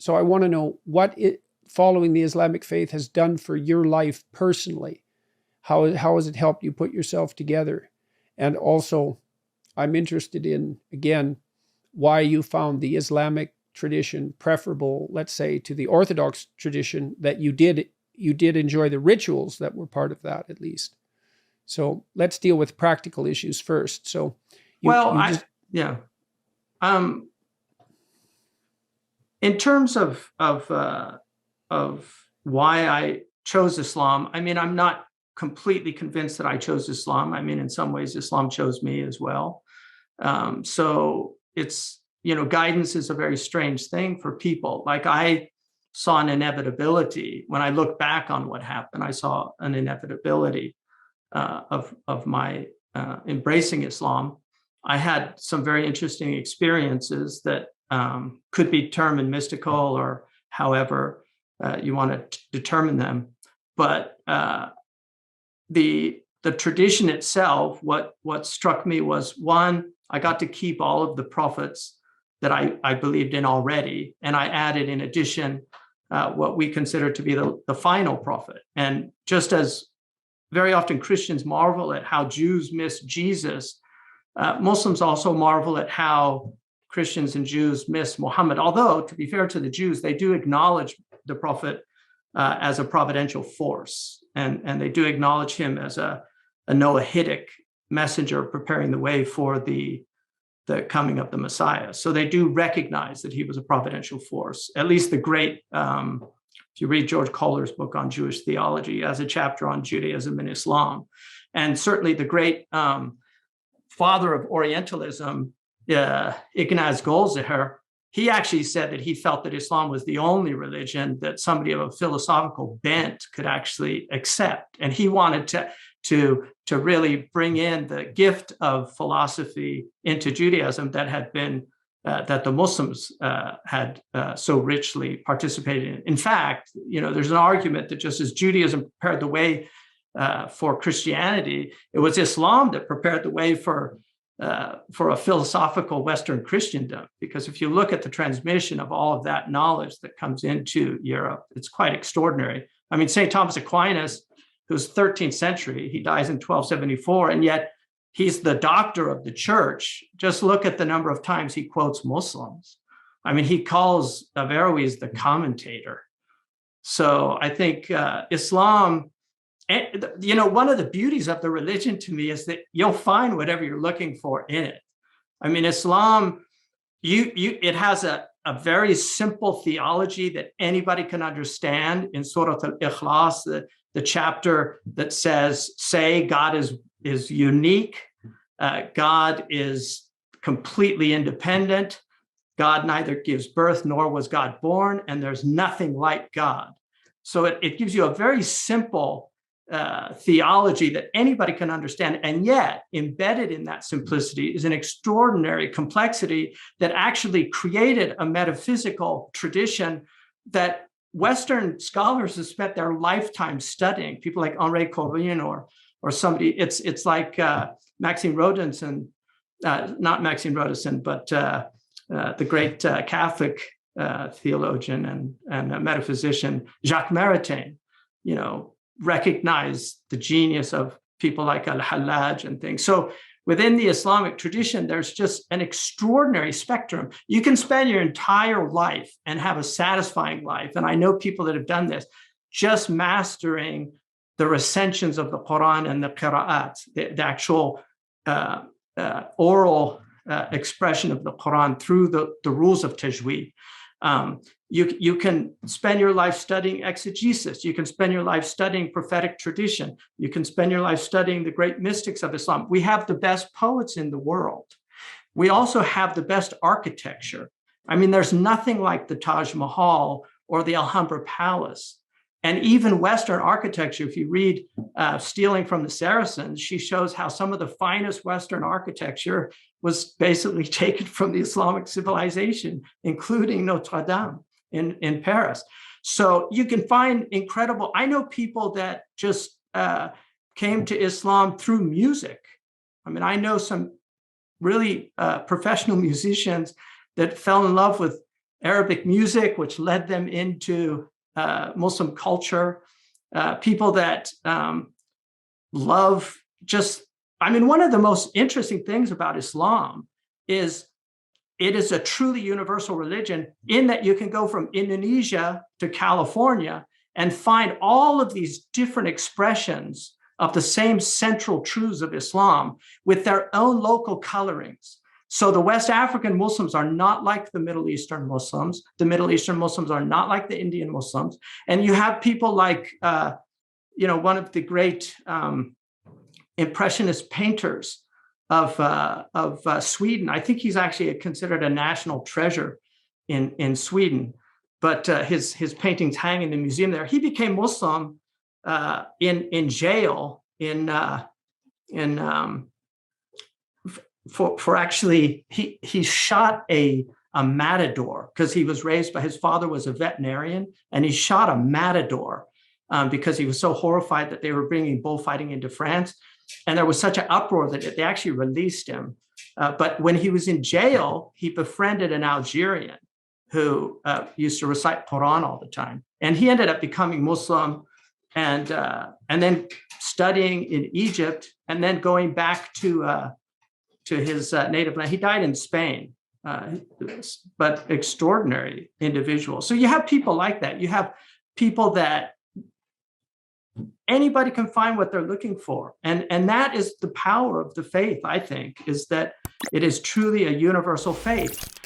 So I want to know what following the Islamic faith has done for your life personally. How has it helped you put yourself together? And also, I'm interested in, again, why you found the Islamic tradition preferable, let's say, to the Orthodox tradition, that you did enjoy the rituals that were part of that, at least. So let's deal with practical issues first. So, in terms of why I chose Islam, I mean, I'm not completely convinced that I chose Islam. I mean, in some ways, Islam chose me as well. So it's, guidance is a very strange thing for people. Like, I saw an inevitability. When I look back on what happened, I saw an inevitability of my embracing Islam. I had some very interesting experiences that could be termed mystical, or however you want to determine them. But the tradition itself, what struck me was, one, I got to keep all of the prophets that I believed in already, and I added, in addition, what we consider to be the final prophet. And just as very often Christians marvel at how Jews miss Jesus, Muslims also marvel at how Christians and Jews miss Muhammad. Although, to be fair to the Jews, they do acknowledge the prophet as a providential force, and they do acknowledge him as a Noahidic messenger preparing the way for the coming of the Messiah. So they do recognize that he was a providential force. At least the great, if you read George Kohler's book on Jewish theology, as a chapter on Judaism and Islam, and certainly the great father of Orientalism, Ignaz Goldziher, he actually said that he felt that Islam was the only religion that somebody of a philosophical bent could actually accept. And he wanted to really bring in the gift of philosophy into Judaism that had been, that the Muslims had so richly participated in. In fact, there's an argument that just as Judaism prepared the way for Christianity, it was Islam that prepared the way for a philosophical Western Christendom. Because if you look at the transmission of all of that knowledge that comes into Europe, it's quite extraordinary. I mean, St. Thomas Aquinas, who's 13th century, he dies in 1274, and yet he's the doctor of the church. Just look at the number of times he quotes Muslims. I mean, he calls Averroes the commentator. So I think Islam, one of the beauties of the religion to me is that you'll find whatever you're looking for in it. I mean, Islam, it has a very simple theology that anybody can understand. In Surah Al-Ikhlas, the chapter that says, say God is unique, God is completely independent, God neither gives birth nor was God born, and there's nothing like God. So it gives you a very simple theology that anybody can understand. And yet, embedded in that simplicity is an extraordinary complexity that actually created a metaphysical tradition that Western scholars have spent their lifetime studying. People like Henri Corbin or somebody. It's like Maxime Rodinson, not Maxime Rodinson, but the great Catholic theologian and metaphysician Jacques Maritain, recognize the genius of people like Al-Hallaj and things. So within the Islamic tradition, there's just an extraordinary spectrum. You can spend your entire life and have a satisfying life. And I know people that have done this, just mastering the recensions of the Quran and the qira'at, the actual oral expression of the Quran through the rules of tajweed. You can spend your life studying exegesis. You can spend your life studying prophetic tradition. You can spend your life studying the great mystics of Islam. We have the best poets in the world. We also have the best architecture. I mean, there's nothing like the Taj Mahal or the Alhambra Palace. And even Western architecture, if you read Stealing from the Saracens, she shows how some of the finest Western architecture was basically taken from the Islamic civilization, including Notre Dame in Paris. So you can find incredible, I know people that just came to Islam through music. I mean, I know some really professional musicians that fell in love with Arabic music, which led them into Muslim culture, people that love just, I mean, one of the most interesting things about Islam is it is a truly universal religion in that you can go from Indonesia to California and find all of these different expressions of the same central truths of Islam with their own local colorings. So the West African Muslims are not like the Middle Eastern Muslims. The Middle Eastern Muslims are not like the Indian Muslims. And you have people like, one of the great Impressionist painters of Sweden. I think he's actually considered a national treasure in Sweden, but his paintings hang in the museum there. He became Muslim in jail for actually he shot a matador because he was raised by his father was a veterinarian, and he shot a matador because he was so horrified that they were bringing bullfighting into France. And there was such an uproar that they actually released him. But when he was in jail, he befriended an Algerian who used to recite Quran all the time. And he ended up becoming Muslim and then studying in Egypt and then going back to his native land. He died in Spain, but extraordinary individual. So you have people like that. You have people that anybody can find what they're looking for. And that is the power of the faith, I think, is that it is truly a universal faith.